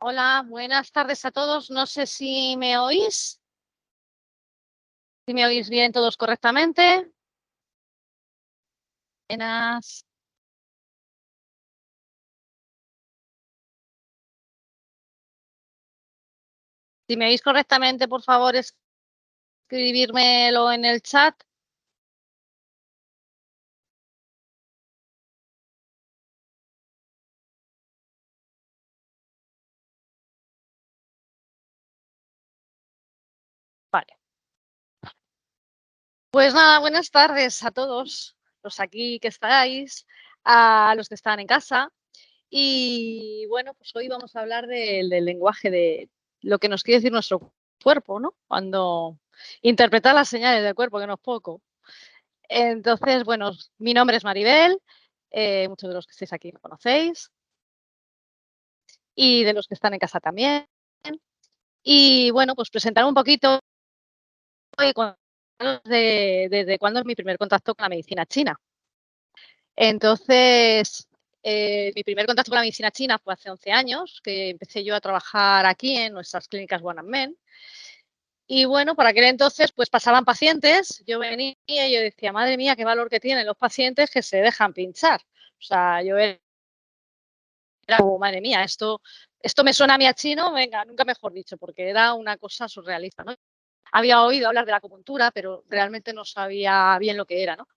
Hola, buenas tardes a todos. No sé si me oís. Si me oís bien todos correctamente. Buenas. Si me oís correctamente, por favor, escribírmelo en el chat. Vale. Pues nada, buenas tardes a todos los aquí que estáis, a los que están en casa. Y bueno, pues hoy vamos a hablar del lenguaje, de lo que nos quiere decir nuestro cuerpo, ¿no? Cuando interpretar las señales del cuerpo, que no es poco. Entonces, bueno, mi nombre es Maribel, muchos de los que estáis aquí me conocéis y de los que están en casa también. Y bueno, pues presentar un poquito desde cuándo es mi primer contacto con la medicina china. Entonces, mi primer contacto con la medicina china fue hace 11 años, que empecé yo a trabajar aquí en nuestras clínicas Guananmen. Y bueno, por aquel entonces, pues pasaban pacientes, yo venía y yo decía, madre mía, qué valor que tienen los pacientes que se dejan pinchar. O sea, yo era como, madre mía, esto me suena a mí a chino, venga, nunca mejor dicho, porque era una cosa surrealista, ¿no? Había oído hablar de la acupuntura, pero realmente no sabía bien lo que era, ¿no?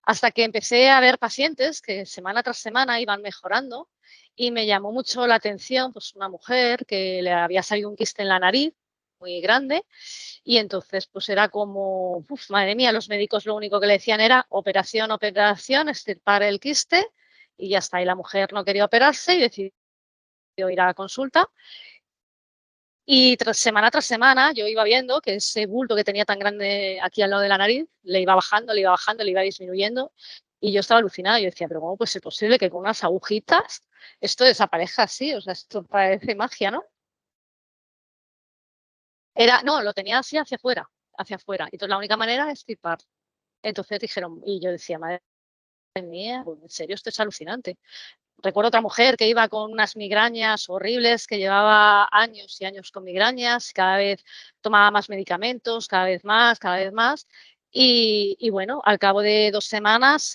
Hasta que empecé a ver pacientes que semana tras semana iban mejorando y me llamó mucho la atención, pues una mujer que le había salido un quiste en la nariz muy grande y entonces pues era como, uf, madre mía, los médicos lo único que le decían era operación, operación, extirpar el quiste y ya está. Y la mujer no quería operarse y decidió ir a la consulta. Y semana tras semana yo iba viendo que ese bulto que tenía tan grande aquí al lado de la nariz le iba bajando, le iba bajando, le iba disminuyendo. Y yo estaba alucinada. Yo decía, pero ¿cómo puede ser posible que con unas agujitas esto desaparezca así? O sea, esto parece magia, ¿no? No, lo tenía así hacia afuera, hacia afuera. Entonces la única manera es extirpar. Entonces dijeron, y yo decía, madre mía, en serio, esto es alucinante. Recuerdo otra mujer que iba con unas migrañas horribles, que llevaba años y años con migrañas, cada vez tomaba más medicamentos, cada vez más, cada vez más. Y bueno, al cabo de 2 semanas,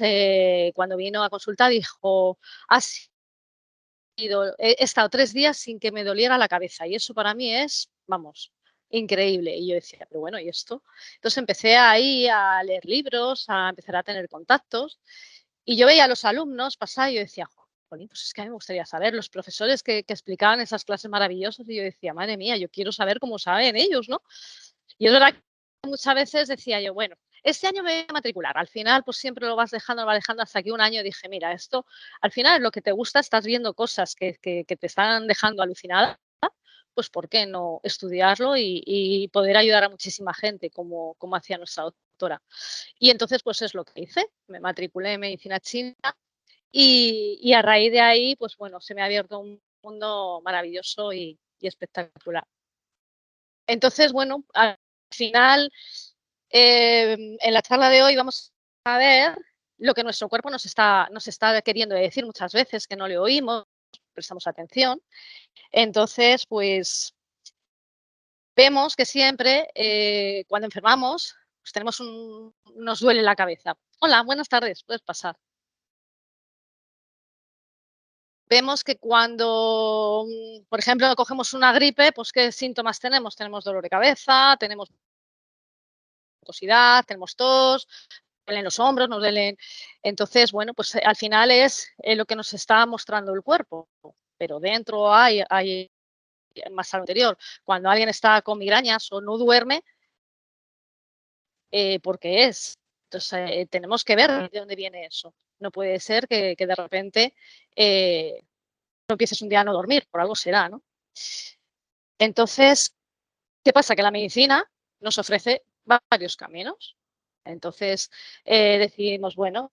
cuando vino a consulta, dijo, ha sido, he estado 3 días sin que me doliera la cabeza y eso para mí es, vamos, increíble. Y yo decía, pero bueno, ¿y esto? Entonces empecé ahí a leer libros, a empezar a tener contactos y yo veía a los alumnos pasar y yo decía, jolín, pues es que a mí me gustaría saber, los profesores que explicaban esas clases maravillosas y yo decía, madre mía, yo quiero saber cómo saben ellos, ¿no? Y es verdad que muchas veces decía yo, bueno, este año me voy a matricular. Al final, pues siempre lo vas dejando hasta que un año dije, mira, esto al final es lo que te gusta, estás viendo cosas que te están dejando alucinada, pues ¿por qué no estudiarlo y poder ayudar a muchísima gente como hacía nuestra doctora? Y entonces, pues es lo que hice. Me matriculé en medicina china y a raíz de ahí, pues bueno, se me ha abierto un mundo maravilloso y espectacular. Entonces, bueno, al final, en la charla de hoy vamos a ver lo que nuestro cuerpo nos está queriendo decir muchas veces, que no le oímos, prestamos atención. Entonces, pues vemos que siempre cuando enfermamos, pues nos duele la cabeza. Hola, buenas tardes, puedes pasar. Vemos que cuando, por ejemplo, cogemos una gripe, pues ¿qué síntomas tenemos? Tenemos dolor de cabeza, tenemos mucosidad, tenemos tos, duelen los hombros, nos duelen. Entonces, bueno, pues al final es lo que nos está mostrando el cuerpo, pero dentro hay más al interior. Cuando alguien está con migrañas o no duerme, ¿por qué es? Entonces, tenemos que ver de dónde viene eso. No puede ser que de repente no empieces un día a no dormir, por algo será, ¿no? Entonces, ¿qué pasa? Que la medicina nos ofrece varios caminos. Entonces, decidimos, bueno,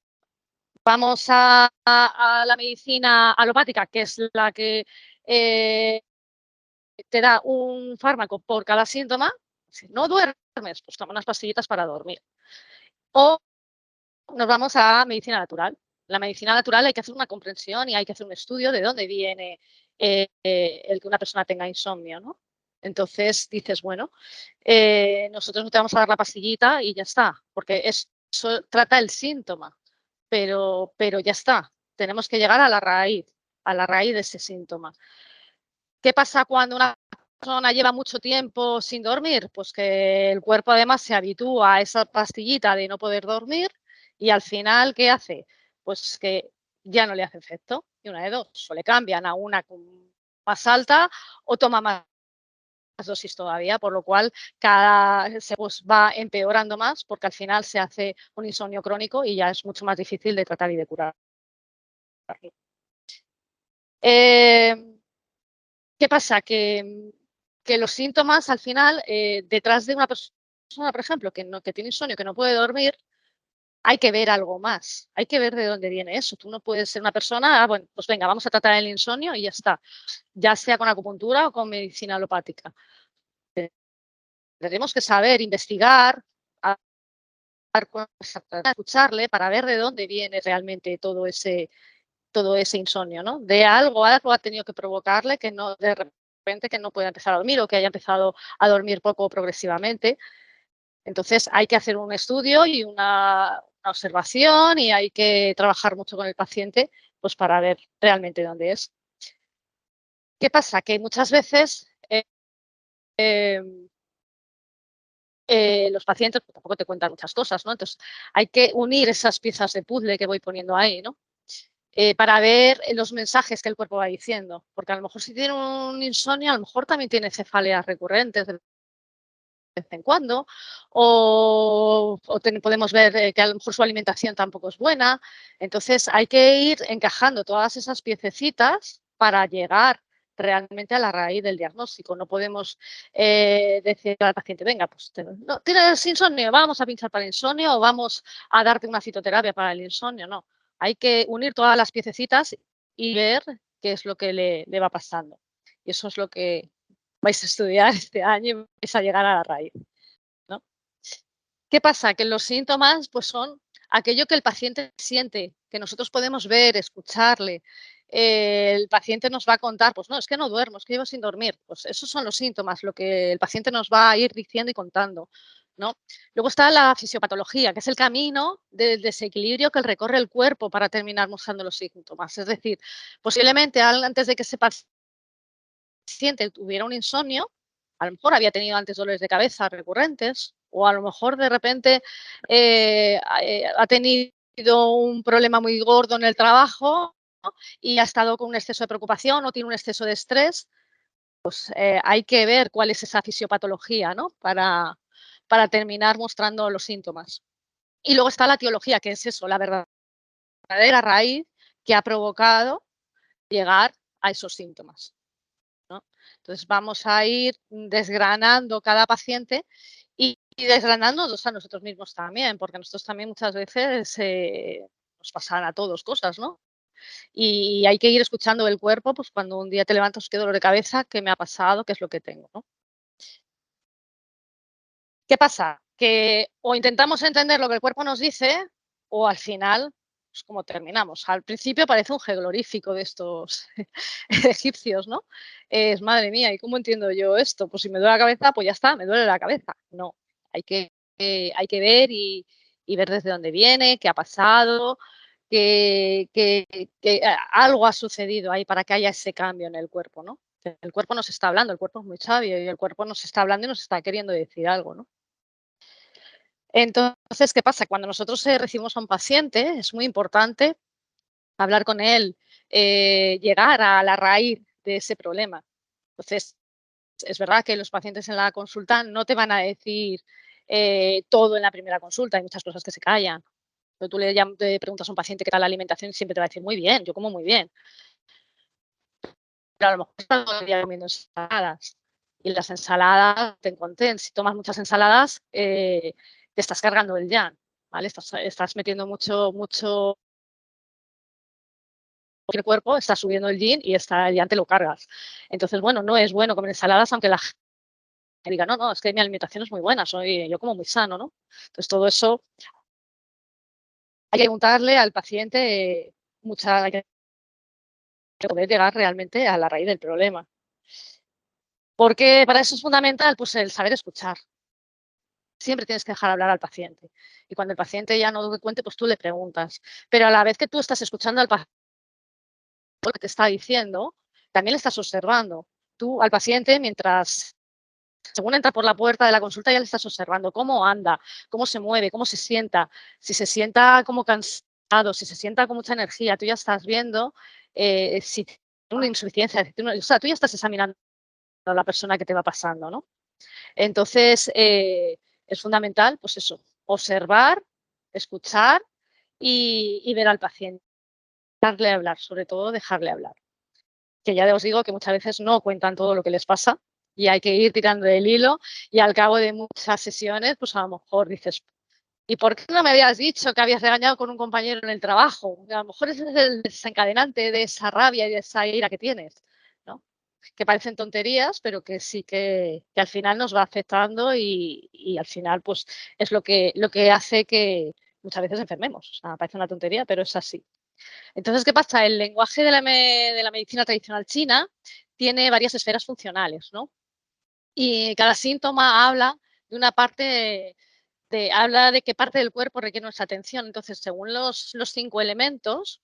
vamos a la medicina alopática, que es la que te da un fármaco por cada síntoma. Si no duermes, pues toma unas pastillitas para dormir. O nos vamos a medicina natural. La medicina natural hay que hacer una comprensión y hay que hacer un estudio de dónde viene el que una persona tenga insomnio, ¿no? Entonces dices, bueno, nosotros no te vamos a dar la pastillita y ya está, porque eso trata el síntoma, pero ya está. Tenemos que llegar a la raíz de ese síntoma. ¿Qué pasa cuando una persona lleva mucho tiempo sin dormir? Pues que el cuerpo además se habitúa a esa pastillita de no poder dormir y al final, ¿qué hace? Pues que ya no le hace efecto. Y una de dos, o le cambian a una más alta o toma más dosis todavía, por lo cual cada se pues va empeorando más porque al final se hace un insomnio crónico y ya es mucho más difícil de tratar y de curar. Eh, ¿Qué pasa? Que los síntomas al final, detrás de una persona, por ejemplo, que tiene insomnio, que no puede dormir, hay que ver algo más, hay que ver de dónde viene eso. Tú no puedes ser una persona, bueno, pues venga, vamos a tratar el insomnio y ya está, ya sea con acupuntura o con medicina alopática. Tenemos que saber investigar, escucharle para ver de dónde viene realmente todo ese insomnio, ¿no? De algo ha tenido que provocarle que no, de repente que no pueda empezar a dormir o que haya empezado a dormir poco progresivamente. Entonces hay que hacer un estudio y una observación y hay que trabajar mucho con el paciente pues para ver realmente dónde es. ¿Qué pasa? Que muchas veces eh, los pacientes pues, tampoco te cuentan muchas cosas, ¿no? Entonces hay que unir esas piezas de puzzle que voy poniendo ahí, ¿no? Para ver los mensajes que el cuerpo va diciendo. Porque a lo mejor si tiene un insomnio, a lo mejor también tiene cefaleas recurrentes de vez en cuando, podemos ver que a lo mejor su alimentación tampoco es buena. Entonces hay que ir encajando todas esas piececitas para llegar realmente a la raíz del diagnóstico. No podemos decir al paciente, venga, pues no, tienes insomnio, vamos a pinchar para el insomnio o vamos a darte una fitoterapia para el insomnio. No, hay que unir todas las piececitas y ver qué es lo que le va pasando. Y eso es lo que vais a estudiar este año y vais a llegar a la raíz, ¿no? ¿Qué pasa? Que los síntomas pues son aquello que el paciente siente, que nosotros podemos ver, escucharle. El paciente nos va a contar, pues no, es que no duermo, es que llevo sin dormir. Pues esos son los síntomas, lo que el paciente nos va a ir diciendo y contando, ¿no? Luego está la fisiopatología, que es el camino del desequilibrio que recorre el cuerpo para terminar mostrando los síntomas. Es decir, posiblemente antes de que ese paciente tuviera un insomnio, a lo mejor había tenido antes dolores de cabeza recurrentes o a lo mejor de repente ha tenido un problema muy gordo en el trabajo, ¿no? Y ha estado con un exceso de preocupación o tiene un exceso de estrés, pues hay que ver cuál es esa fisiopatología, ¿no? Para terminar mostrando los síntomas. Y luego está la etiología, que es eso, la verdadera raíz que ha provocado llegar a esos síntomas, ¿no? Entonces vamos a ir desgranando cada paciente y desgranándonos a nosotros mismos también, porque nosotros también muchas veces nos pasan a todos cosas, ¿no? Y hay que ir escuchando el cuerpo, pues cuando un día te levantas, qué dolor de cabeza, qué me ha pasado, qué es lo que tengo, ¿no? ¿Qué pasa? Que o intentamos entender lo que el cuerpo nos dice o al final, pues como terminamos. Al principio parece un jeroglífico de estos egipcios, ¿no? Es madre mía, ¿y cómo entiendo yo esto? Pues si me duele la cabeza, pues ya está, me duele la cabeza. No, hay que ver y ver desde dónde viene, qué ha pasado, que algo ha sucedido ahí para que haya ese cambio en el cuerpo, ¿no? El cuerpo nos está hablando, el cuerpo es muy sabio y el cuerpo nos está hablando y nos está queriendo decir algo, ¿no? Entonces, ¿qué pasa? Cuando nosotros recibimos a un paciente, es muy importante hablar con él, llegar a la raíz de ese problema. Entonces, es verdad que los pacientes en la consulta no te van a decir todo en la primera consulta, hay muchas cosas que se callan. Pero tú te preguntas a un paciente qué tal la alimentación y siempre te va a decir muy bien, yo como muy bien. Pero a lo mejor estás todo el día comiendo ensaladas y las ensaladas te encontré, si tomas muchas ensaladas te estás cargando el yang, ¿vale? Estás metiendo mucho en el cuerpo, estás subiendo el yin y el yang te lo cargas. Entonces, bueno, no es bueno comer ensaladas aunque la gente diga, no, no, es que mi alimentación es muy buena, yo como muy sano, ¿no? Entonces, todo eso hay que preguntarle al paciente, hay que poder llegar realmente a la raíz del problema. Porque para eso es fundamental pues, el saber escuchar. Siempre tienes que dejar hablar al paciente. Y cuando el paciente ya no te cuente, pues tú le preguntas. Pero a la vez que tú estás escuchando al paciente lo que te está diciendo, también le estás observando. Tú al paciente, mientras, según entra por la puerta de la consulta, ya le estás observando cómo anda, cómo se mueve, cómo se sienta, si se sienta como cansado, si se sienta con mucha energía, tú ya estás viendo si tiene una insuficiencia, o sea, tú ya estás examinando a la persona que te va pasando, ¿no? Entonces, es fundamental, pues eso, observar, escuchar y ver al paciente, dejarle hablar, sobre todo dejarle hablar. Que ya os digo que muchas veces no cuentan todo lo que les pasa y hay que ir tirando del hilo y al cabo de muchas sesiones, pues a lo mejor dices, ¿y por qué no me habías dicho que habías regañado con un compañero en el trabajo? A lo mejor ese es el desencadenante de esa rabia y de esa ira que tienes, ¿no? Que parecen tonterías, pero que sí que al final nos va afectando y al final pues es lo que hace que muchas veces enfermemos. O sea, parece una tontería, pero es así. Entonces, ¿qué pasa? El lenguaje de la medicina tradicional china tiene varias esferas funcionales, ¿no? Y cada síntoma habla de una parte habla de qué parte del cuerpo requiere nuestra atención. Entonces, según los 5 elementos,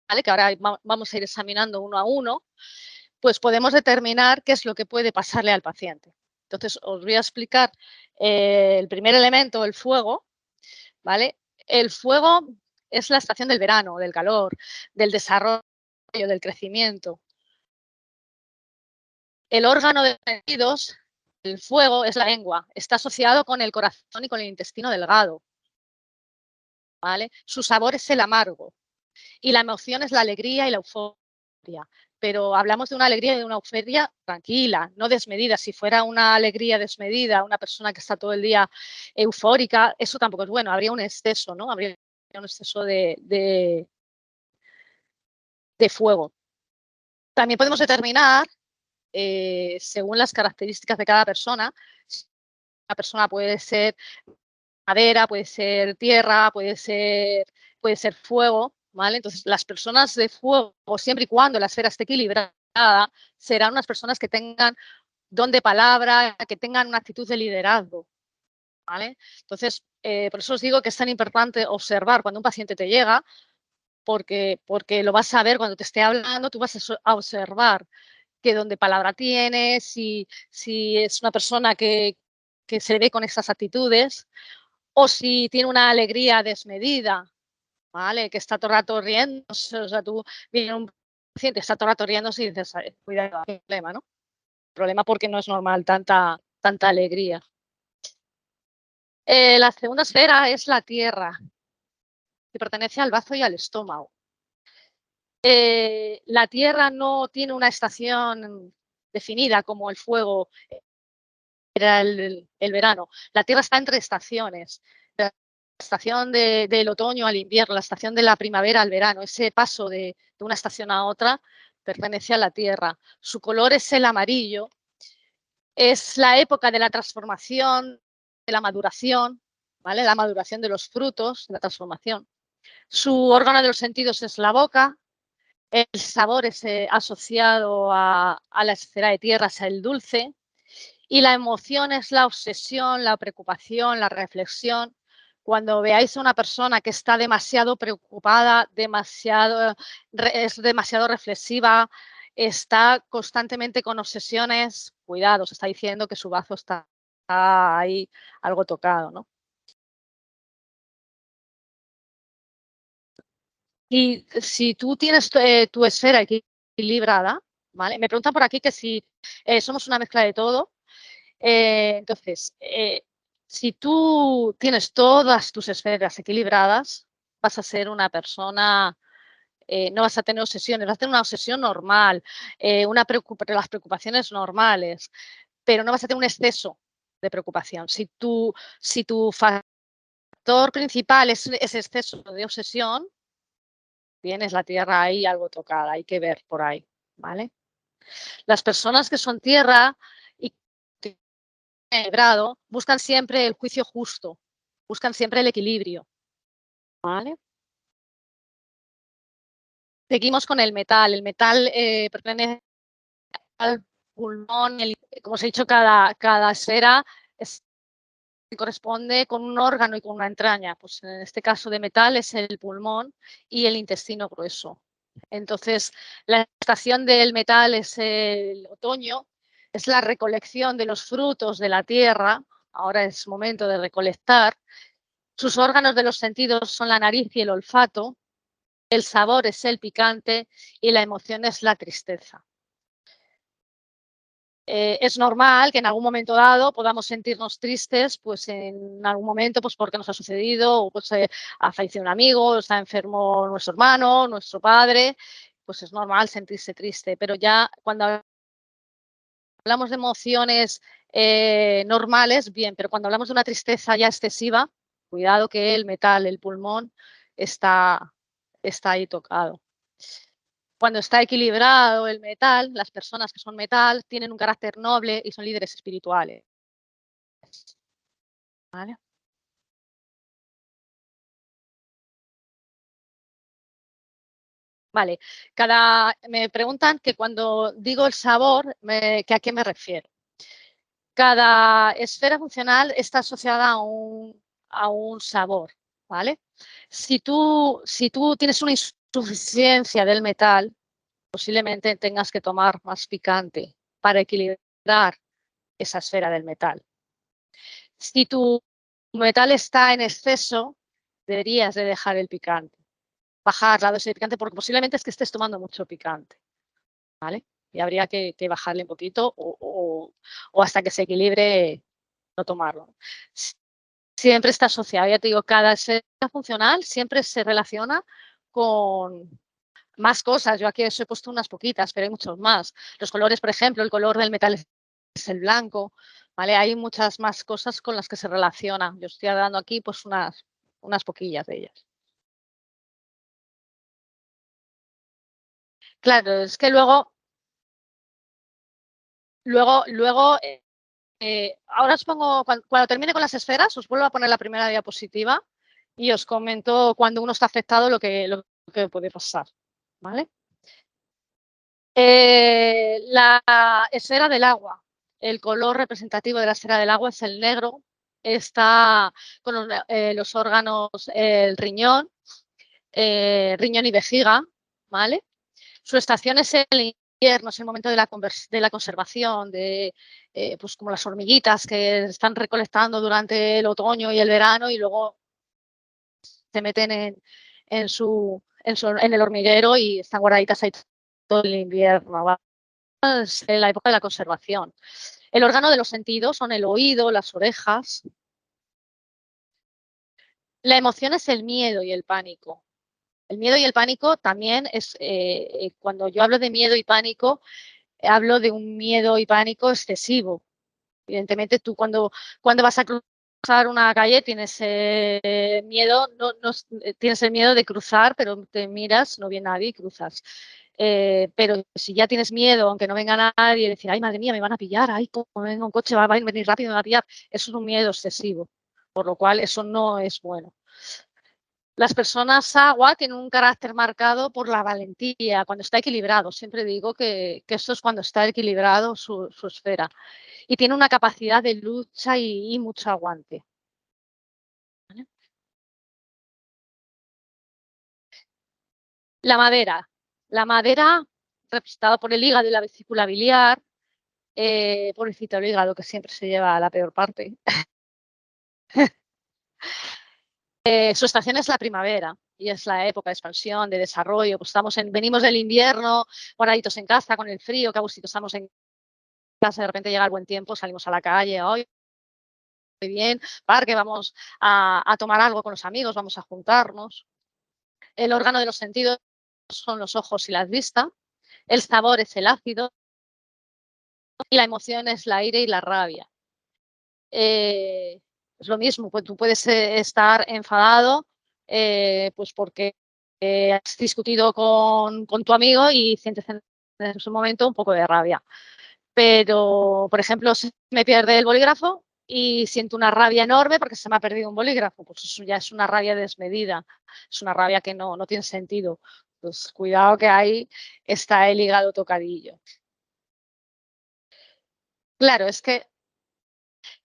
¿vale? Que ahora vamos a ir examinando uno a uno, pues podemos determinar qué es lo que puede pasarle al paciente. Entonces, os voy a explicar el primer elemento, el fuego, ¿vale? El fuego es la estación del verano, del calor, del desarrollo, del crecimiento. El órgano de los sentidos, el fuego, es la lengua. Está asociado con el corazón y con el intestino delgado, ¿vale? Su sabor es el amargo. Y la emoción es la alegría y la euforia. Pero hablamos de una alegría y de una euforia tranquila, no desmedida. Si fuera una alegría desmedida, una persona que está todo el día eufórica, eso tampoco es bueno. Habría un exceso, ¿no? Habría un exceso de fuego. También podemos determinar, según las características de cada persona, una persona puede ser madera, puede ser tierra, puede ser fuego, ¿vale? Entonces, las personas de fuego, siempre y cuando la esfera esté equilibrada, serán unas personas que tengan don de palabra, que tengan una actitud de liderazgo, ¿vale? Entonces, por eso os digo que es tan importante observar cuando un paciente te llega, porque lo vas a ver cuando te esté hablando, tú vas a observar qué don de palabra tiene, si es una persona que se ve con esas actitudes, o si tiene una alegría desmedida, ¿vale? Que está todo el rato riéndose, o sea, tú viene un paciente, está todo el rato riéndose y dices, cuidado, hay problema, ¿no? Problema porque no es normal tanta alegría. La segunda esfera es la tierra, que pertenece al bazo y al estómago. La tierra no tiene una estación definida como el fuego era el verano. La tierra está entre estaciones. La estación del otoño al invierno, la estación de la primavera al verano, ese paso de una estación a otra pertenece a la tierra. Su color es el amarillo. Es la época de la transformación, de la maduración, ¿vale? La maduración de los frutos, la transformación. Su órgano de los sentidos es la boca. El sabor es asociado a la esfera de tierra, es el dulce. Y la emoción es la obsesión, la preocupación, la reflexión. Cuando veáis a una persona que está demasiado preocupada, es demasiado reflexiva, está constantemente con obsesiones, cuidado, se está diciendo que su bazo está ahí algo tocado, ¿no? Y si tú tienes tu esfera equilibrada, ¿vale? Me preguntan por aquí que si somos una mezcla de todo. Entonces, si tú tienes todas tus esferas equilibradas, vas a ser una persona, no vas a tener obsesiones, vas a tener una obsesión normal, las preocupaciones normales, pero no vas a tener un exceso de preocupación. Si tu factor principal es ese exceso de obsesión, tienes la tierra ahí algo tocada, hay que ver por ahí, ¿vale? Las personas que son tierra y equilibrado, buscan siempre el juicio justo, buscan siempre el equilibrio, ¿vale? Seguimos con el metal. El metal pertenece al pulmón. Como os he dicho, cada esfera corresponde con un órgano y con una entraña. Pues en este caso de metal es el pulmón y el intestino grueso. Entonces, la estación del metal es el otoño, es la recolección de los frutos de la tierra. Ahora es momento de recolectar. Sus órganos de los sentidos son la nariz y el olfato. El sabor es el picante y la emoción es la tristeza. Es normal que en algún momento dado podamos sentirnos tristes, pues en algún momento, pues porque nos ha sucedido, o pues ha fallecido un amigo, está enfermo nuestro hermano, nuestro padre, pues es normal sentirse triste. Pero ya cuando hablamos de emociones normales, bien, pero cuando hablamos de una tristeza ya excesiva, cuidado que el metal, el pulmón, está ahí tocado. Cuando está equilibrado el metal, las personas que son metal tienen un carácter noble y son líderes espirituales. ¿Vale? Vale. Me preguntan que cuando digo el sabor, que ¿a qué me refiero? Cada esfera funcional está asociada a un sabor, ¿vale? Si tú tienes una insuficiencia del metal, posiblemente tengas que tomar más picante para equilibrar esa esfera del metal. Si tu metal está en exceso, deberías de dejar el picante, bajar la dosis de picante, porque posiblemente es que estés tomando mucho picante, ¿vale? Y habría que bajarle un poquito o hasta que se equilibre no tomarlo. Siempre está asociado, ya te digo, cada esfera funcional siempre se relaciona con más cosas. Yo aquí os he puesto unas poquitas, pero hay muchos más. Los colores, por ejemplo, el color del metal es el blanco, ¿vale? Hay muchas más cosas con las que se relaciona. Yo estoy dando aquí pues unas poquillas de ellas. Claro, es que luego ahora os pongo, cuando termine con las esferas, os vuelvo a poner la primera diapositiva y os comento cuando uno está afectado lo que puede pasar, ¿vale? La esfera del agua. El color representativo de la esfera del agua es el negro. Está con los órganos, el riñón y vejiga, ¿vale? Su estación es el invierno, es el momento de la conservación, pues como las hormiguitas que están recolectando durante el otoño y el verano y luego se meten en el hormiguero y están guardaditas ahí todo el invierno. ¿Vale? Es en la época de la conservación. El órgano de los sentidos son el oído, las orejas. La emoción es el miedo y el pánico. El miedo y el pánico también es, cuando yo hablo de miedo y pánico, hablo de un miedo y pánico excesivo. Evidentemente, tú cuando vas a cruzar una calle tienes miedo, tienes el miedo de cruzar, pero te miras, no viene nadie y cruzas. Pero si ya tienes miedo, aunque no venga nadie, decir, ay, madre mía, me van a pillar, ay, como venga un coche, va a venir rápido, me va a pillar, eso es un miedo excesivo, por lo cual eso no es bueno. Las personas agua tienen un carácter marcado por la valentía, cuando está equilibrado. Siempre digo que esto es cuando está equilibrado su esfera. Y tiene una capacidad de lucha y mucho aguante. ¿Vale? La madera. La madera, representada por el hígado y la vesícula biliar, pobrecito el hígado que siempre se lleva la peor parte. Su estación es la primavera y es la época de expansión, de desarrollo. Pues venimos del invierno, guardaditos en casa con el frío, que a gustito estamos en casa, de repente llega el buen tiempo, salimos a la calle, hoy muy bien, parque, vamos a tomar algo con los amigos, vamos a juntarnos. El órgano de los sentidos son los ojos y las vistas. El sabor es el ácido y la emoción es la ira y la rabia. Es lo mismo, pues tú puedes estar enfadado pues porque has discutido con tu amigo y sientes en ese momento un poco de rabia. Pero, por ejemplo, se me pierde el bolígrafo y siento una rabia enorme porque se me ha perdido un bolígrafo. Pues eso ya es una rabia desmedida, es una rabia que no tiene sentido. Pues cuidado que ahí está el hígado tocadillo. Claro, es que,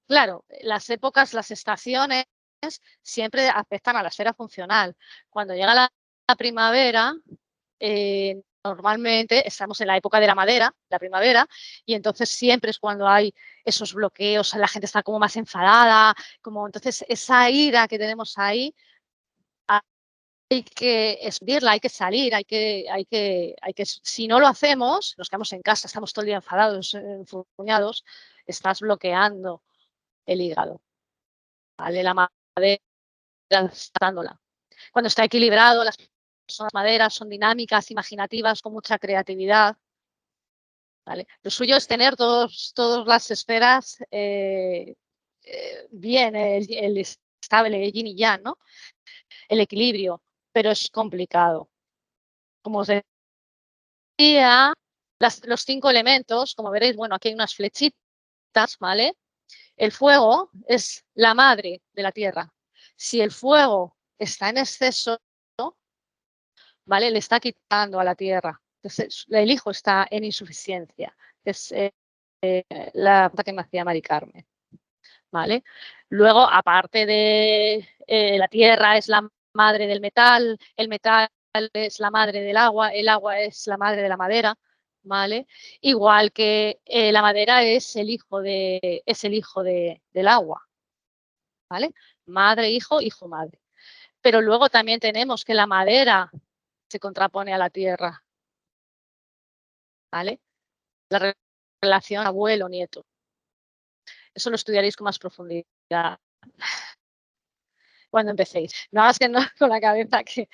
claro, las épocas, las estaciones siempre afectan a la esfera funcional. Cuando llega la primavera, normalmente estamos en la época de la madera, la primavera, y entonces siempre es cuando hay esos bloqueos, la gente está como más enfadada, como entonces esa ira que tenemos ahí hay que exprimirla, hay que salir, si no lo hacemos, nos quedamos en casa, estamos todo el día enfadados, enfurruñados, estás bloqueando el hígado, ¿vale? La madera tratándola. Cuando está equilibrado, las personas maderas son dinámicas, imaginativas, con mucha creatividad, ¿vale? Lo suyo es tener todas las esferas bien, el estable, el yin y yang, ¿no? El equilibrio, pero es complicado. Como os decía, los 5 elementos, como veréis, bueno, aquí hay unas flechitas, ¿vale? El fuego es la madre de la tierra. Si el fuego está en exceso, ¿vale? Le está quitando a la tierra. Entonces, el hijo está en insuficiencia. Es la pregunta que me hacía Mari Carmen, ¿vale? Luego, aparte de la tierra es la madre del metal, el metal es la madre del agua, el agua es la madre de la madera, ¿vale? Igual que la madera es el hijo del agua, ¿vale? Madre, hijo, hijo, madre. Pero luego también tenemos que la madera se contrapone a la tierra, ¿vale? La relación abuelo-nieto. Eso lo estudiaréis con más profundidad cuando empecéis. No hagas que no con la cabeza que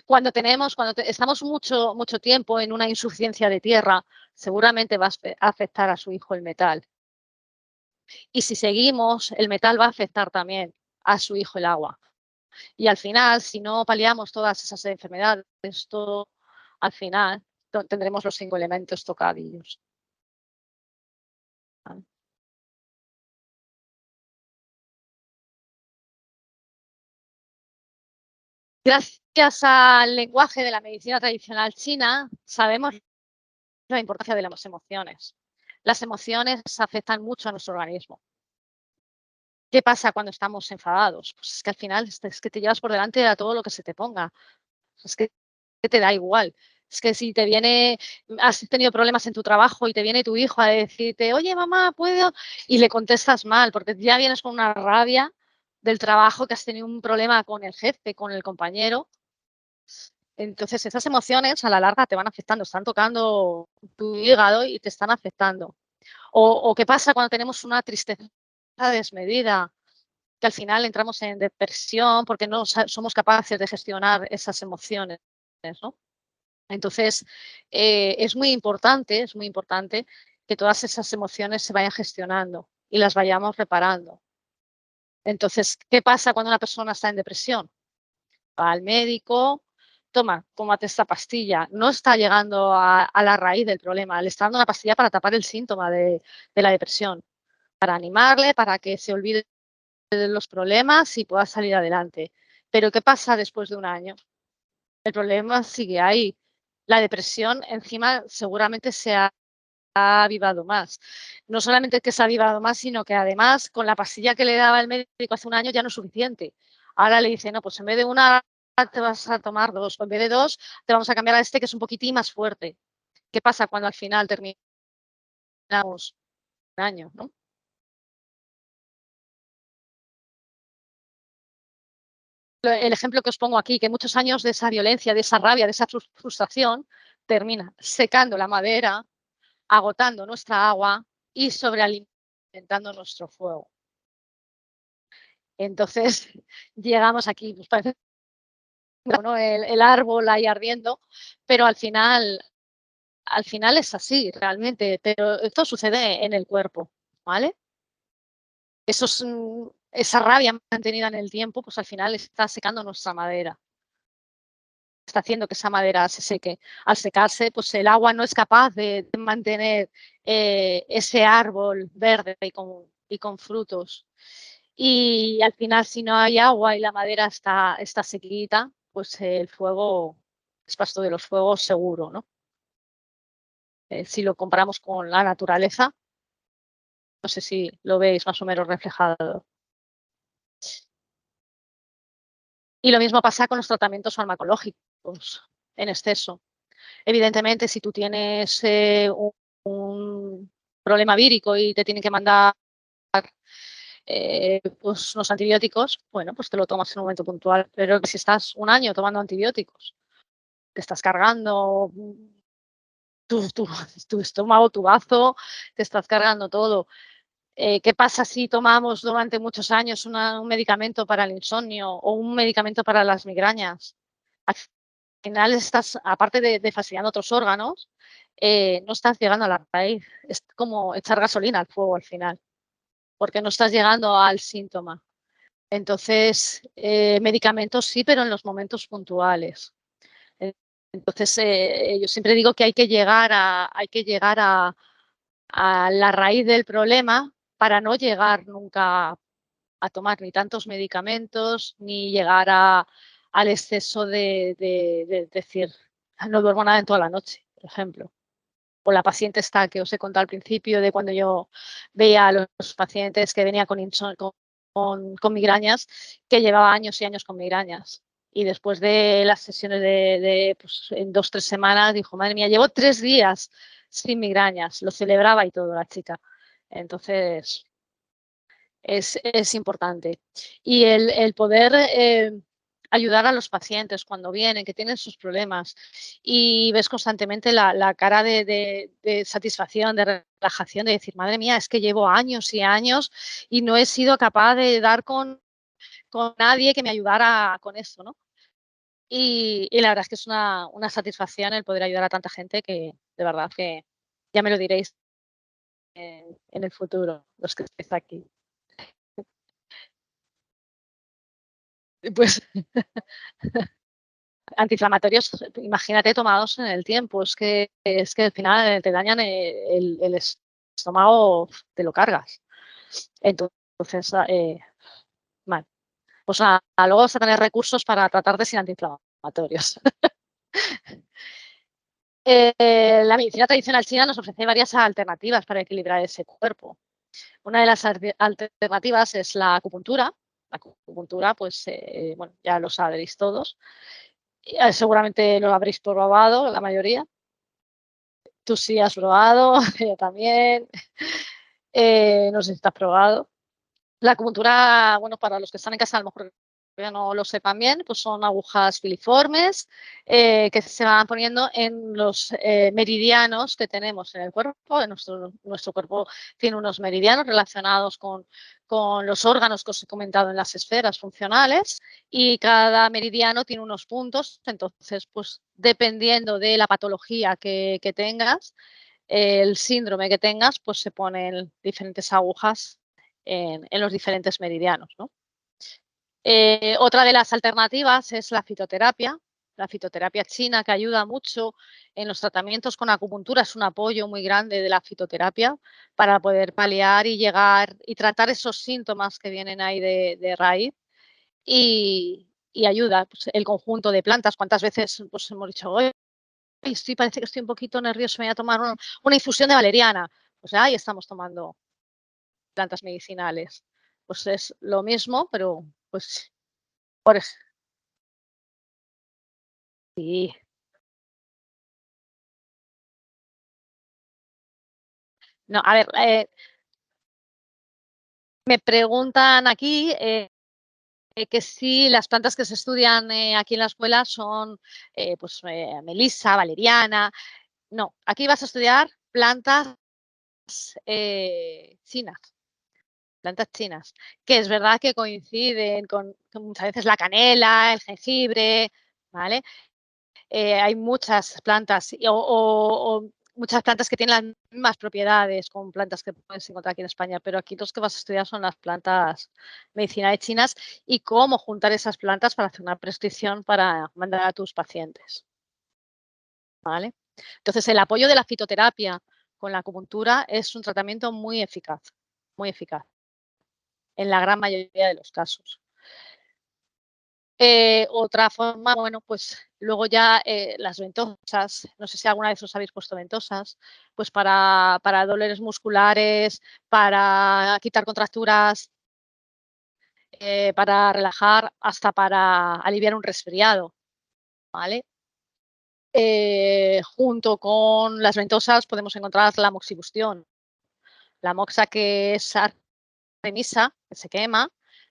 cuando estamos mucho tiempo en una insuficiencia de tierra, seguramente va a afectar a su hijo el metal. Y si seguimos, el metal va a afectar también a su hijo el agua. Y al final, si no paliamos todas esas enfermedades, todo, al final tendremos los 5 elementos tocadillos. ¿Vale? Gracias al lenguaje de la medicina tradicional china, sabemos la importancia de las emociones. Las emociones afectan mucho a nuestro organismo. ¿Qué pasa cuando estamos enfadados? Pues es que al final es que te llevas por delante a todo lo que se te ponga. Es que te da igual. Es que si has tenido problemas en tu trabajo y te viene tu hijo a decirte, oye, mamá, ¿puedo? Y le contestas mal, porque ya vienes con una rabia del trabajo, que has tenido un problema con el jefe, con el compañero. Entonces, esas emociones a la larga te van afectando, están tocando tu hígado y te están afectando. O qué pasa cuando tenemos una tristeza desmedida, que al final entramos en depresión porque no somos capaces de gestionar esas emociones, ¿no? Entonces, es muy importante que todas esas emociones se vayan gestionando y las vayamos reparando. Entonces, ¿qué pasa cuando una persona está en depresión? Va al médico, tómate esta pastilla. No está llegando a la raíz del problema, le está dando una pastilla para tapar el síntoma de la depresión, para animarle, para que se olvide de los problemas y pueda salir adelante. Pero ¿qué pasa después de un año? El problema sigue ahí. La depresión encima seguramente se ha avivado más. No solamente que se ha avivado más, sino que además con la pastilla que le daba el médico hace un año ya no es suficiente. Ahora le dice, no, pues en vez de una te vas a tomar 2, o en vez de 2 te vamos a cambiar a este que es un poquitín más fuerte. ¿Qué pasa cuando al final terminamos un año, ¿no? El ejemplo que os pongo aquí, que muchos años de esa violencia, de esa rabia, de esa frustración, termina secando la madera, agotando nuestra agua y sobrealimentando nuestro fuego. Entonces, llegamos aquí, pues parece, ¿no? el árbol ahí ardiendo, pero al final es así, realmente, pero esto sucede en el cuerpo, ¿vale? Esa rabia mantenida en el tiempo, pues al final está secando nuestra madera. Está haciendo que esa madera se seque. Al secarse, pues el agua no es capaz de mantener ese árbol verde y con frutos. Y al final, si no hay agua y la madera está sequita, pues el fuego es pasto de los fuegos seguro, ¿no? Si lo comparamos con la naturaleza, no sé si lo veis más o menos reflejado. Y lo mismo pasa con los tratamientos farmacológicos en exceso. Evidentemente, si tú tienes un problema vírico y te tienen que mandar pues unos antibióticos, bueno, pues te lo tomas en un momento puntual. Pero si estás un año tomando antibióticos, te estás cargando tu estómago, tu bazo, te estás cargando todo. ¿Qué pasa si tomamos durante muchos años un medicamento para el insomnio o un medicamento para las migrañas? Al final estás, aparte de fastidiando otros órganos, no estás llegando a la raíz. Es como echar gasolina al fuego al final, porque no estás llegando al síntoma. Entonces, medicamentos sí, pero en los momentos puntuales. Entonces, yo siempre digo que hay que llegar a la raíz del problema para no llegar nunca a tomar ni tantos medicamentos, ni llegar al exceso de decir, no duermo nada en toda la noche, por ejemplo. O la paciente esta que os he contado al principio de cuando yo veía a los pacientes que venían con migrañas, que llevaba años y años con migrañas. Y después de las sesiones pues, en 2 o 3 semanas, dijo, madre mía, llevo 3 días sin migrañas. Lo celebraba y todo la chica. Entonces, es importante. Y el poder ayudar a los pacientes cuando vienen, que tienen sus problemas, y ves constantemente la cara de satisfacción, de relajación, de decir, madre mía, es que llevo años y años y no he sido capaz de dar con nadie que me ayudara con eso, ¿no? Y la verdad es que es una satisfacción el poder ayudar a tanta gente que de verdad que ya me lo diréis en el futuro, los que estéis aquí. Pues antiinflamatorios, imagínate tomados en el tiempo, es que al final te dañan el estómago, te lo cargas. Entonces, mal. Pues nada, luego vas a tener recursos para tratarte sin antiinflamatorios. La medicina tradicional china nos ofrece varias alternativas para equilibrar ese cuerpo. Una de las alternativas es la acupuntura. La acupuntura, pues, bueno, ya lo sabréis todos. Seguramente lo habréis probado, la mayoría. Tú sí has probado, yo también. No sé si te has probado. La acupuntura, bueno, para los que están en casa, a lo mejor ya no lo sepan bien, pues son agujas filiformes que se van poniendo en los meridianos que tenemos en el cuerpo. Nuestro cuerpo tiene unos meridianos relacionados con los órganos que os he comentado en las esferas funcionales y cada meridiano tiene unos puntos. Entonces, pues dependiendo de la patología que tengas, el síndrome que tengas, pues se ponen diferentes agujas en los diferentes meridianos, ¿no? Otra de las alternativas es la fitoterapia china, que ayuda mucho en los tratamientos con acupuntura, es un apoyo muy grande de la fitoterapia para poder paliar y llegar y tratar esos síntomas que vienen ahí de raíz y ayuda pues, el conjunto de plantas. ¿Cuántas veces pues, hemos dicho, oye, parece que estoy un poquito nervioso, me voy a tomar una infusión de valeriana? Pues ahí estamos tomando plantas medicinales. Pues es lo mismo, pero pues por ej sí. No, a ver, me preguntan aquí, que si las plantas que se estudian, aquí en la escuela son, pues, melisa, valeriana. No, aquí vas a estudiar plantas, chinas, plantas chinas, que es verdad que coinciden con muchas veces la canela, el jengibre, ¿vale? Hay muchas plantas o muchas plantas que tienen las mismas propiedades con plantas que puedes encontrar aquí en España, pero aquí los que vas a estudiar son las plantas medicinales chinas y cómo juntar esas plantas para hacer una prescripción para mandar a tus pacientes, ¿vale? Entonces, el apoyo de la fitoterapia con la acupuntura es un tratamiento muy eficaz, muy eficaz. en la gran mayoría de los casos. Otra forma, bueno, pues luego ya las ventosas, no sé si alguna vez os habéis puesto ventosas, pues para dolores musculares, para quitar contracturas, para relajar, hasta para aliviar un resfriado, ¿vale? Junto con las ventosas podemos encontrar la moxibustión. La moxa, que es artemisa, que se quema,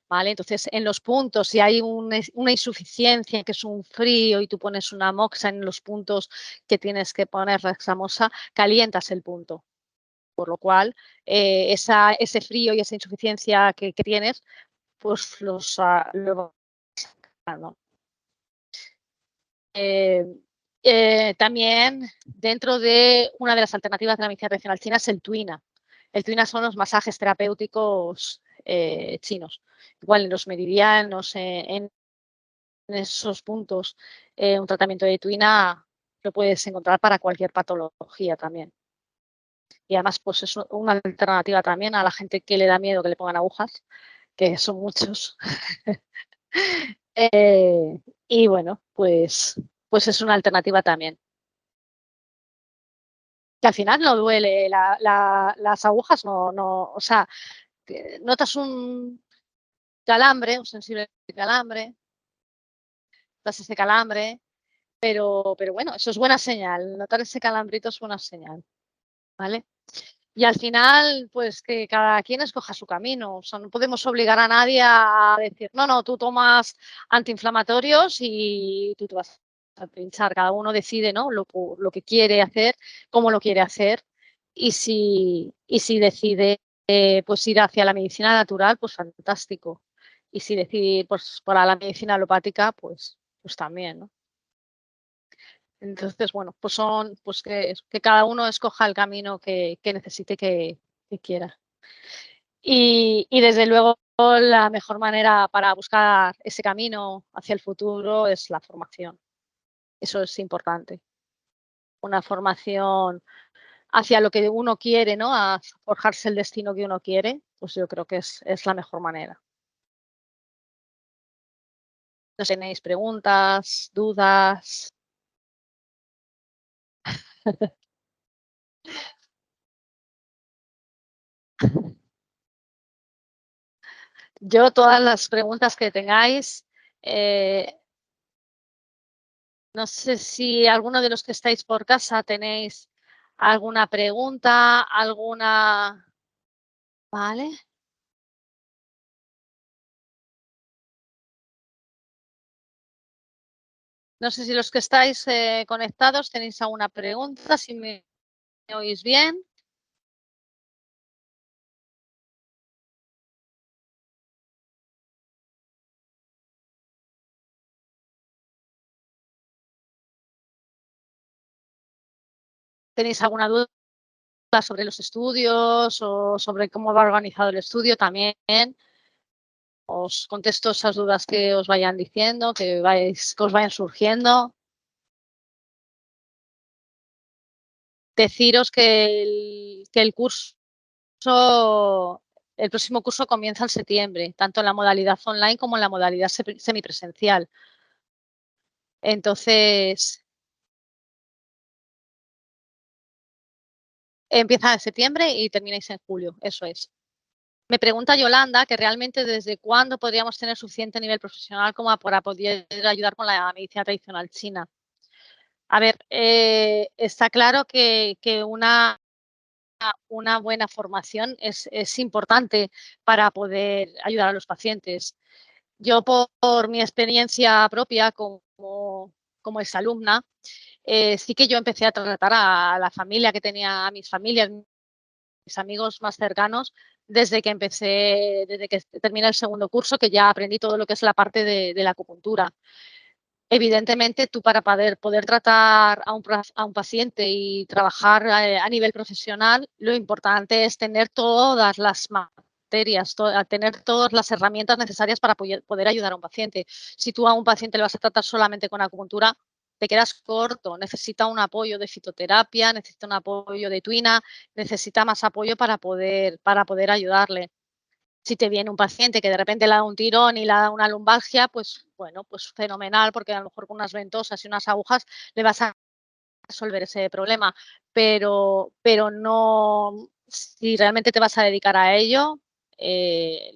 ¿vale? Entonces, en los puntos, si hay una insuficiencia, que es un frío, y tú pones una moxa en los puntos que tienes que poner la examosa, calientas el punto. Por lo cual, ese frío y esa insuficiencia que tienes, pues lo vas sacando. También, dentro de una de las alternativas de la medicina tradicional china, es el tuina. El tuina son los masajes terapéuticos chinos. Igual en los meridianos, en esos puntos, un tratamiento de tuina lo puedes encontrar para cualquier patología también. Y además, pues es una alternativa también a la gente que le da miedo que le pongan agujas, que son muchos. Y bueno, pues es una alternativa también. Que al final no duele, las agujas no, o sea, notas un calambre, un sensible calambre, notas ese calambre, pero bueno, eso es buena señal, notar ese calambrito es buena señal, ¿vale? Y al final, pues que cada quien escoja su camino, o sea, no podemos obligar a nadie a decir, no, tú tomas antiinflamatorios y tú te vas a pinchar, cada uno decide, ¿no? Lo que quiere hacer, cómo lo quiere hacer, y si decide pues ir hacia la medicina natural, pues fantástico. Y si decide ir pues, para la medicina alopática, pues también, ¿no? Entonces, bueno, pues pues que cada uno escoja el camino que necesite, que quiera. Y desde luego la mejor manera para buscar ese camino hacia el futuro es la formación. Eso es importante. Una formación hacia lo que uno quiere, ¿no? A forjarse el destino que uno quiere, pues yo creo que es la mejor manera. ¿No tenéis preguntas, dudas? Yo todas las preguntas que tengáis, no sé si alguno de los que estáis por casa tenéis alguna pregunta, ¿vale? No sé si los que estáis conectados tenéis alguna pregunta, si me oís bien. ¿Tenéis alguna duda sobre los estudios o sobre cómo va organizado el estudio también? Os contesto esas dudas que os vayan diciendo, que os vayan surgiendo. Deciros que el curso, el próximo curso comienza en septiembre, tanto en la modalidad online como en la modalidad semipresencial. Entonces, empieza en septiembre y termináis en julio, eso es. Me pregunta Yolanda que realmente desde cuándo podríamos tener suficiente nivel profesional como para poder ayudar con la medicina tradicional china. A ver, está claro que una buena formación es importante para poder ayudar a los pacientes. Yo, por mi experiencia propia como exalumna, sí que yo empecé a tratar a la familia que tenía, a mis familias, mis amigos más cercanos, desde que terminé el segundo curso, que ya aprendí todo lo que es la parte de la acupuntura. Evidentemente, tú para poder tratar a un paciente y trabajar a nivel profesional, lo importante es tener todas las materias, tener todas las herramientas necesarias para poder ayudar a un paciente. Si tú a un paciente le vas a tratar solamente con acupuntura, te quedas corto, necesita un apoyo de fitoterapia, necesita un apoyo de tuina, necesita más apoyo para poder ayudarle. Si te viene un paciente que de repente le da un tirón y le da una lumbalgia, pues bueno, pues fenomenal, porque a lo mejor con unas ventosas y unas agujas le vas a resolver ese problema, pero no, si realmente te vas a dedicar a ello,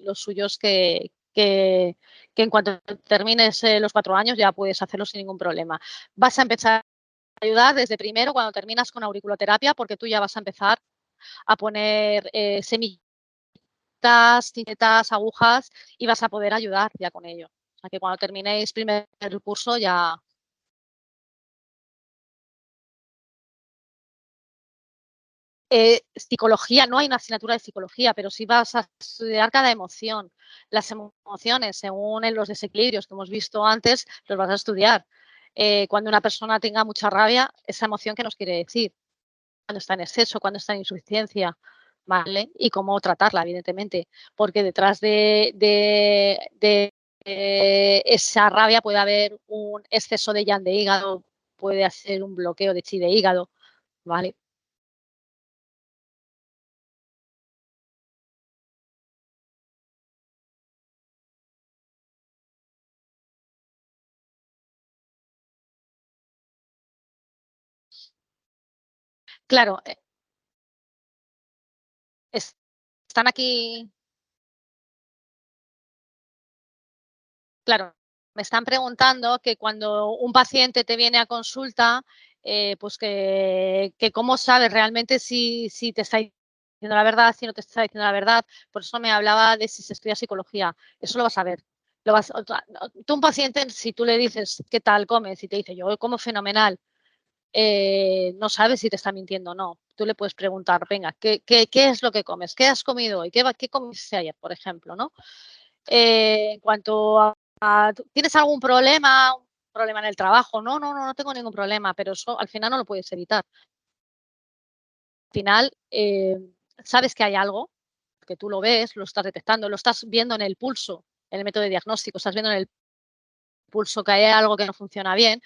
lo suyo es que en cuanto termines los 4 años ya puedes hacerlo sin ningún problema. Vas a empezar a ayudar desde primero cuando terminas con auriculoterapia, porque tú ya vas a empezar a poner semillitas, tijetas, agujas y vas a poder ayudar ya con ello. O sea que cuando terminéis primer curso ya. Psicología, no hay una asignatura de psicología, pero sí vas a estudiar cada emoción. Las emociones, según en los desequilibrios que hemos visto antes, los vas a estudiar. Cuando una persona tenga mucha rabia, esa emoción, ¿qué nos quiere decir? Cuando está en exceso, cuando está en insuficiencia, ¿vale? Y cómo tratarla, evidentemente, porque detrás de esa rabia puede haber un exceso de yang de hígado, puede ser un bloqueo de chi de hígado, ¿vale? Claro, están aquí, claro, me están preguntando que cuando un paciente te viene a consulta, pues que cómo sabes realmente si te está diciendo la verdad, si no te está diciendo la verdad. Por eso me hablaba de si se estudia psicología. Eso lo vas a ver. Tú un paciente, si tú le dices qué tal comes y te dice yo como fenomenal, no sabes si te está mintiendo o no. Tú le puedes preguntar, venga, ¿qué es lo que comes? ¿Qué has comido hoy? ¿Qué comiste ayer, por ejemplo? ¿No? En cuanto ¿tienes algún problema? ¿Un problema en el trabajo? No, no, no, no tengo ningún problema, pero eso al final no lo puedes evitar. Al final, sabes que hay algo, que tú lo ves, lo estás detectando, lo estás viendo en el pulso, en el método de diagnóstico, estás viendo en el pulso que hay algo que no funciona bien,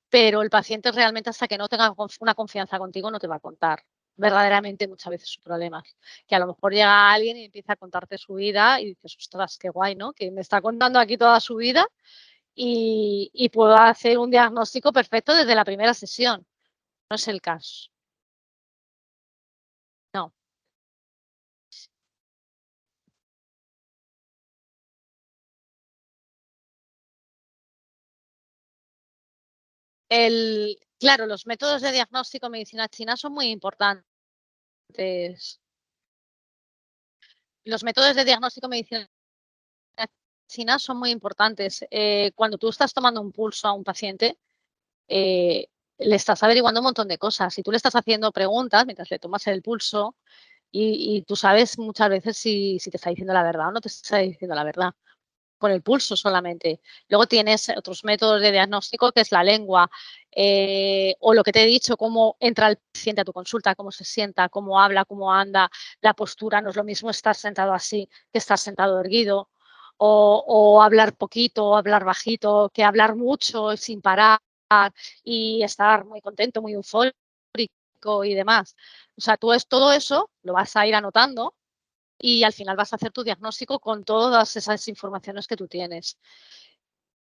pero el paciente realmente hasta que no tenga una confianza contigo no te va a contar verdaderamente muchas veces sus problemas. Que a lo mejor llega alguien y empieza a contarte su vida y dices, ostras, qué guay, ¿no? Que me está contando aquí toda su vida y puedo hacer un diagnóstico perfecto desde la primera sesión. No es el caso. No. Claro, los métodos de diagnóstico en medicina china son muy importantes. Los métodos de diagnóstico en medicina china son muy importantes. Cuando tú estás tomando un pulso a un paciente, eh, le estás averiguando un montón de cosas. Si tú le estás haciendo preguntas mientras le tomas el pulso y tú sabes muchas veces si te está diciendo la verdad o no te está diciendo la verdad. Con el pulso solamente. Luego tienes otros métodos de diagnóstico que es la lengua o lo que te he dicho, cómo entra el paciente a tu consulta, cómo se sienta, cómo habla, cómo anda, la postura. No es lo mismo estar sentado así que estar sentado erguido o hablar poquito o hablar bajito que hablar mucho sin parar y estar muy contento, muy eufórico y demás. O sea, tú todo eso lo vas a ir anotando y al final vas a hacer tu diagnóstico con todas esas informaciones que tú tienes.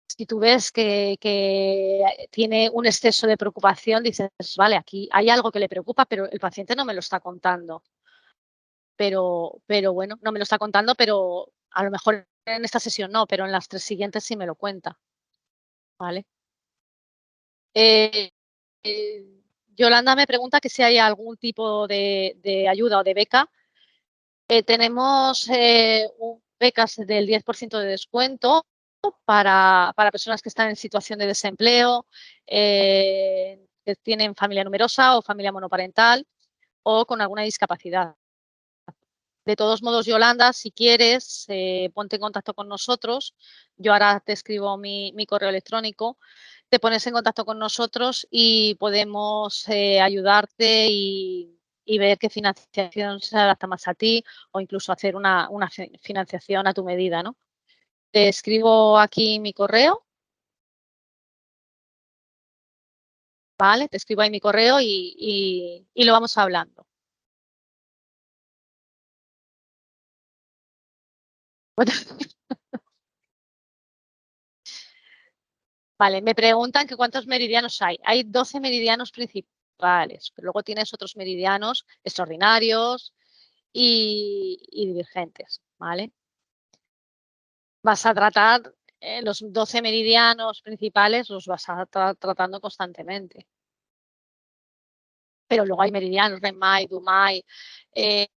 Si tú ves que tiene un exceso de preocupación, dices, vale, aquí hay algo que le preocupa, pero el paciente no me lo está contando. Pero bueno, no me lo está contando, pero a lo mejor en esta sesión no, pero en las 3 siguientes sí me lo cuenta, ¿vale? Eh, eh, Yolanda me pregunta que si hay algún tipo de ayuda o de beca. Tenemos becas del 10% de descuento para personas que están en situación de desempleo, que tienen familia numerosa o familia monoparental o con alguna discapacidad. De todos modos, Yolanda, si quieres, ponte en contacto con nosotros. Yo ahora te escribo mi correo electrónico, te pones en contacto con nosotros y podemos ayudarte y ver qué financiación se adapta más a ti o incluso hacer una financiación a tu medida, ¿no? Te escribo aquí mi correo, ¿vale? Te escribo ahí mi correo y lo vamos hablando. Vale, me preguntan que cuántos meridianos hay. Hay 12 meridianos principales, pero luego tienes otros meridianos extraordinarios y divergentes, ¿vale? Vas a tratar los 12 meridianos principales, los vas a estar tratando constantemente. Pero luego hay meridianos, Renmai, Dumai, que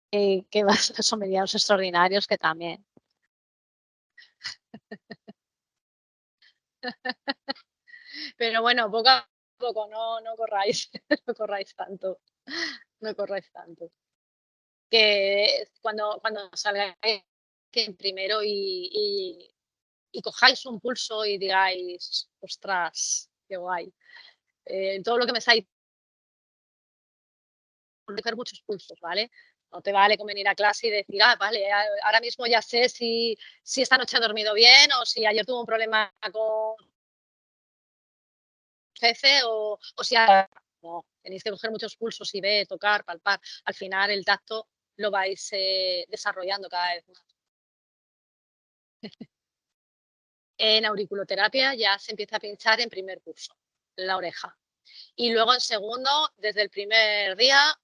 son meridianos extraordinarios que también. Pero bueno, poco a poco, no corráis, no corráis tanto, no corráis tanto. Que cuando salgáis en primero y cojáis un pulso y digáis, ostras, qué guay. Todo lo que me estáis coger muchos pulsos, ¿vale? No te vale con venir a clase y decir, vale, ahora mismo ya sé si esta noche he dormido bien o si ayer tuve un problema con jefe o si no, tenéis que coger muchos pulsos y ver, tocar, palpar. Al final el tacto lo vais desarrollando cada vez más. En auriculoterapia ya se empieza a pinchar en primer curso, la oreja. Y luego en segundo, desde el primer día,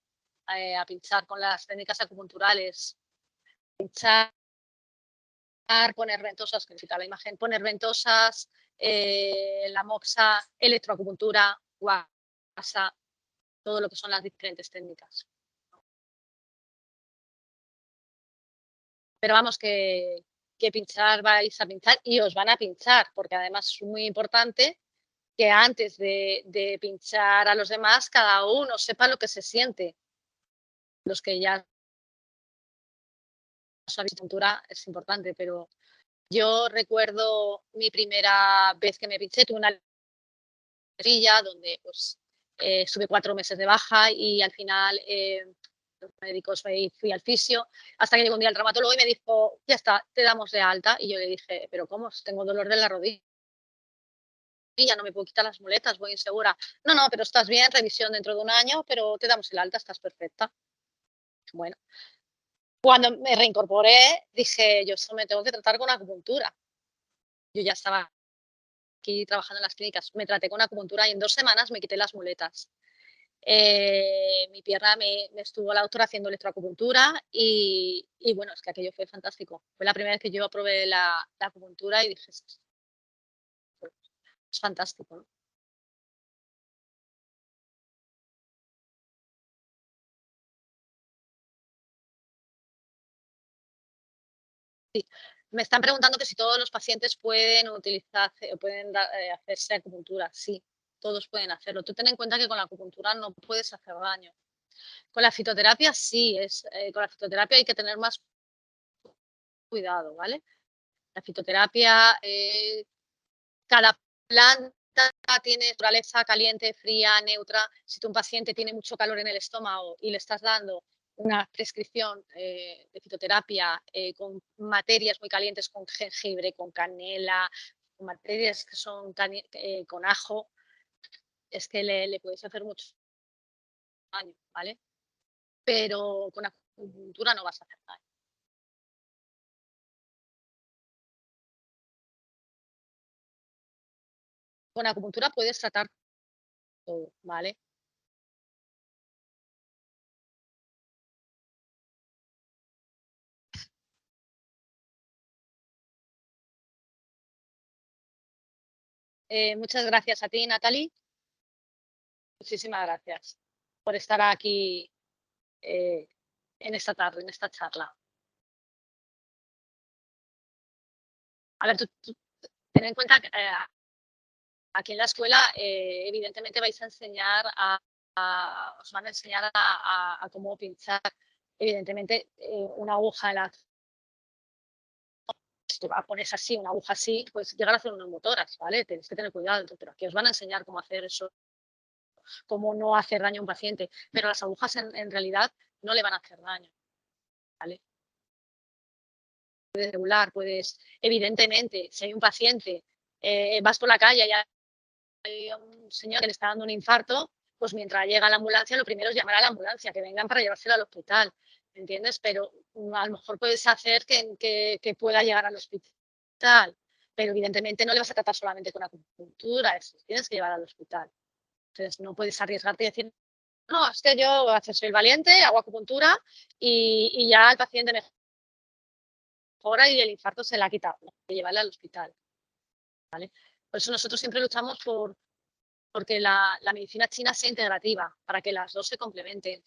a pinchar con las técnicas acupunturales, pinchar, poner ventosas, que necesita la imagen, poner ventosas, la moxa, electroacupuntura, guasa, todo lo que son las diferentes técnicas. Pero vamos, que pinchar vais a pinchar y os van a pinchar, porque además es muy importante que antes de pinchar a los demás, cada uno sepa lo que se siente. Los que ya sabéis pintura es importante, pero yo recuerdo mi primera vez que me pinché, tuve una guerrilla donde pues estuve 4 meses de baja y al final los médicos fui al fisio hasta que llegó un día el traumatólogo y me dijo, ya está, te damos de alta. Y yo le dije, pero ¿cómo? Tengo dolor de la rodilla, no me puedo quitar las muletas, voy insegura. No, no, pero estás bien, revisión dentro de un año, pero te damos el alta, estás perfecta. Bueno, cuando me reincorporé, dije, yo eso me tengo que tratar con acupuntura. Yo ya estaba aquí trabajando en las clínicas, me traté con acupuntura y en 2 semanas me quité las muletas. Mi pierna me estuvo la doctora haciendo electroacupuntura y bueno, es que aquello fue fantástico. Fue la primera vez que yo probé la acupuntura y dije, es fantástico, ¿no? Sí. Me están preguntando que si todos los pacientes pueden utilizar o pueden hacerse acupuntura. Sí, todos pueden hacerlo. Tú ten en cuenta que con la acupuntura no puedes hacer daño. Con la fitoterapia sí, con la fitoterapia hay que tener más cuidado, ¿vale? La fitoterapia, cada planta tiene naturaleza caliente, fría, neutra. Si tu paciente tiene mucho calor en el estómago y le estás dando una prescripción de fitoterapia con materias muy calientes, con jengibre, con canela, con materias que son con ajo, es que le puedes hacer mucho daño, ¿vale? Pero con acupuntura no vas a hacer daño. Con acupuntura puedes tratar todo, ¿vale? Muchas gracias a ti, Natalie. Muchísimas gracias por estar aquí eh, en esta tarde, en esta charla. A ver, tú ten en cuenta que aquí en la escuela evidentemente vais a enseñar os van a enseñar a cómo pinchar. Evidentemente una aguja en la si te pones así, una aguja así, pues llegar a hacer unas motoras, ¿vale? Tenéis que tener cuidado, pero aquí os van a enseñar cómo hacer eso, cómo no hacer daño a un paciente, pero las agujas en realidad no le van a hacer daño, ¿vale? Puedes regular, puedes, evidentemente, si hay un paciente, vas por la calle y hay un señor que le está dando un infarto, pues mientras llega la ambulancia, lo primero es llamar a la ambulancia, que vengan para llevárselo al hospital. ¿entiendes? Pero a lo mejor puedes hacer que pueda llegar al hospital, pero evidentemente no le vas a tratar solamente con acupuntura, tienes que llevar al hospital. Entonces no puedes arriesgarte y decir, no, es que yo soy el valiente, hago acupuntura y ya el paciente mejora y el infarto se la ha quitado, ¿no? Hay que llevarle al hospital, ¿vale? Por eso nosotros siempre luchamos porque la medicina china sea integrativa, para que las dos se complementen.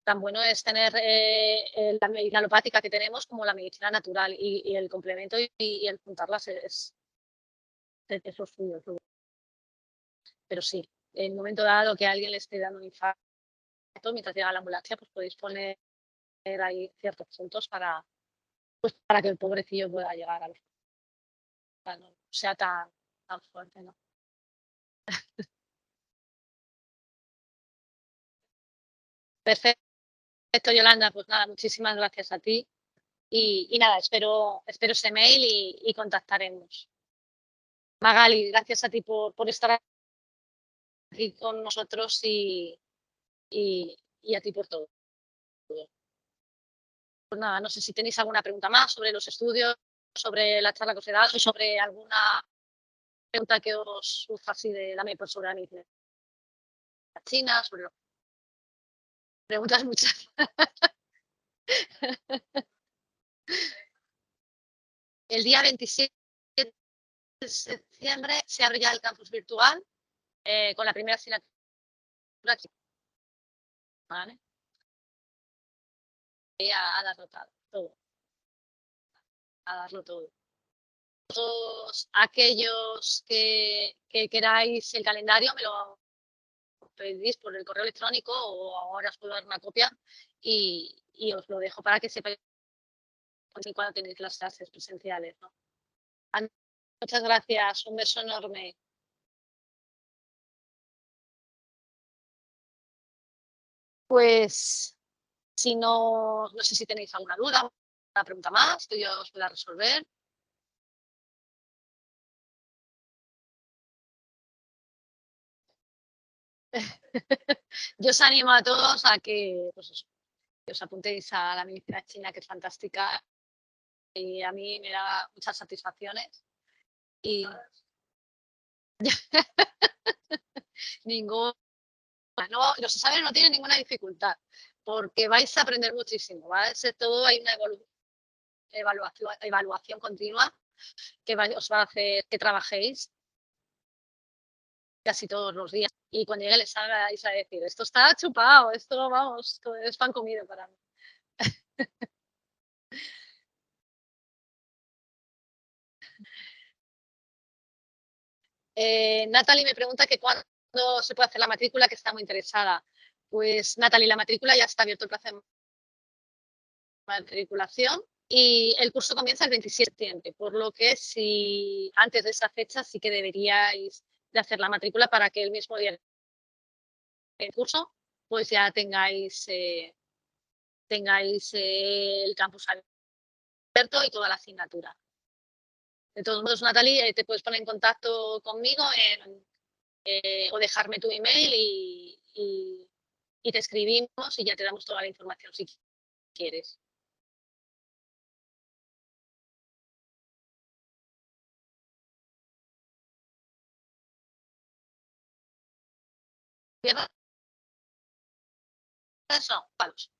Tan bueno es tener la medicina alopática que tenemos como la medicina natural y el complemento y el juntarlas es lo suyo. Pero sí, en un momento dado que a alguien le esté dando un infarto mientras llega la ambulancia, pues podéis poner ahí ciertos puntos para que el pobrecillo pueda llegar a los no sea tan fuerte, ¿no? Perfecto, Yolanda, pues nada, muchísimas gracias a ti y nada, espero ese mail y contactaremos. Magali, gracias a ti por estar aquí con nosotros y a ti por todo. Pues nada, no sé si tenéis alguna pregunta más sobre los estudios, sobre la charla que os he dado y sobre alguna pregunta que os surja así pues sobre la medicina china, sobre preguntas muchas. El día 27 de septiembre se abre ya el campus virtual con la primera asignatura. ¿Vale? Y a darlo todo, a darlo todo. Todos aquellos que queráis el calendario me lo pedís por el correo electrónico o ahora os puedo dar una copia y os lo dejo para que sepáis cuando tenéis las clases presenciales, ¿no? Muchas gracias, un beso enorme. Pues si no sé si tenéis alguna duda, una pregunta más que yo os pueda resolver. Yo os animo a todos a que, pues eso, que os apuntéis a la medicina china, que es fantástica y a mí me da muchas satisfacciones. Y ningún, no, los exámenes no tienen ninguna dificultad, porque vais a aprender muchísimo, va a ser todo, hay una evaluación continua que os va a hacer que trabajéis casi todos los días. Y cuando llegue el examen vais a decir, esto está chupado, esto, vamos, es pan comido para mí. Natalie me pregunta que cuándo se puede hacer la matrícula, que está muy interesada. Pues Natalie, la matrícula ya está abierto el plazo de matriculación y el curso comienza el 27 de septiembre, por lo que si antes de esa fecha sí que deberíais de hacer la matrícula para que el mismo día del curso pues ya tengáis el campus abierto y toda la asignatura. De todos modos, Natalie, te puedes poner en contacto conmigo o dejarme tu email y te escribimos y ya te damos toda la información si quieres. ¿Viernes? No, palos.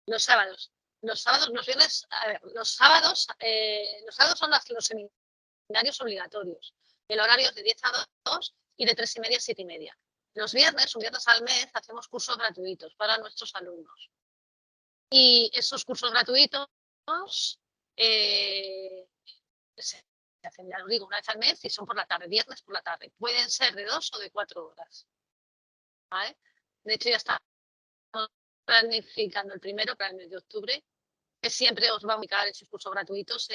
Los sábados. Los viernes, a ver, los sábados son los seminarios obligatorios. El horario es de 10 a 2 y de 3 y media a 7 y media. Los viernes, un viernes al mes, hacemos cursos gratuitos para nuestros alumnos. Y esos cursos gratuitos se hacen, ya lo digo, una vez al mes y son por la tarde, viernes por la tarde. Pueden ser de 2 o de 4 horas. ¿Vale? De hecho, ya estamos planificando el primero para el mes de octubre, que siempre os va a ubicar esos cursos gratuitos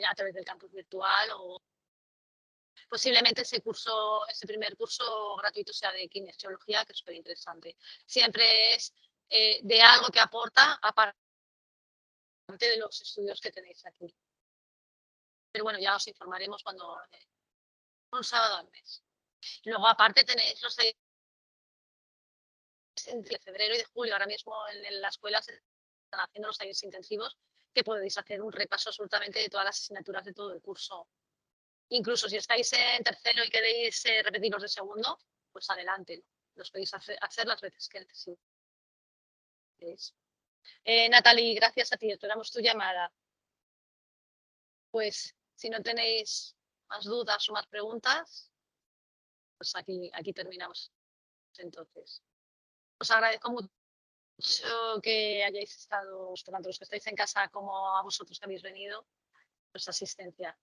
a través del campus virtual o posiblemente ese primer curso gratuito sea de kinesiología, que es súper interesante. Siempre es de algo que aporta aparte de los estudios que tenéis aquí. Pero bueno, ya os informaremos cuando un sábado al mes. Luego, aparte, tenéis los entre febrero y de julio. Ahora mismo en la escuela se están haciendo los talleres intensivos, que podéis hacer un repaso absolutamente de todas las asignaturas de todo el curso. Incluso si estáis en tercero y queréis repetir los de segundo, pues adelante, ¿no? Los podéis hacer las veces que necesitéis. Natalie, gracias a ti, esperamos tu llamada. Pues si no tenéis más dudas o más preguntas, pues aquí terminamos entonces. Os agradezco mucho que hayáis estado, tanto los que estáis en casa como a vosotros que habéis venido, vuestra asistencia.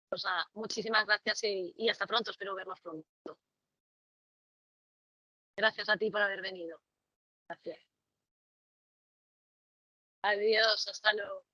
Pues nada, muchísimas gracias y hasta pronto, espero vernos pronto. Gracias a ti por haber venido. Gracias. Adiós, hasta luego.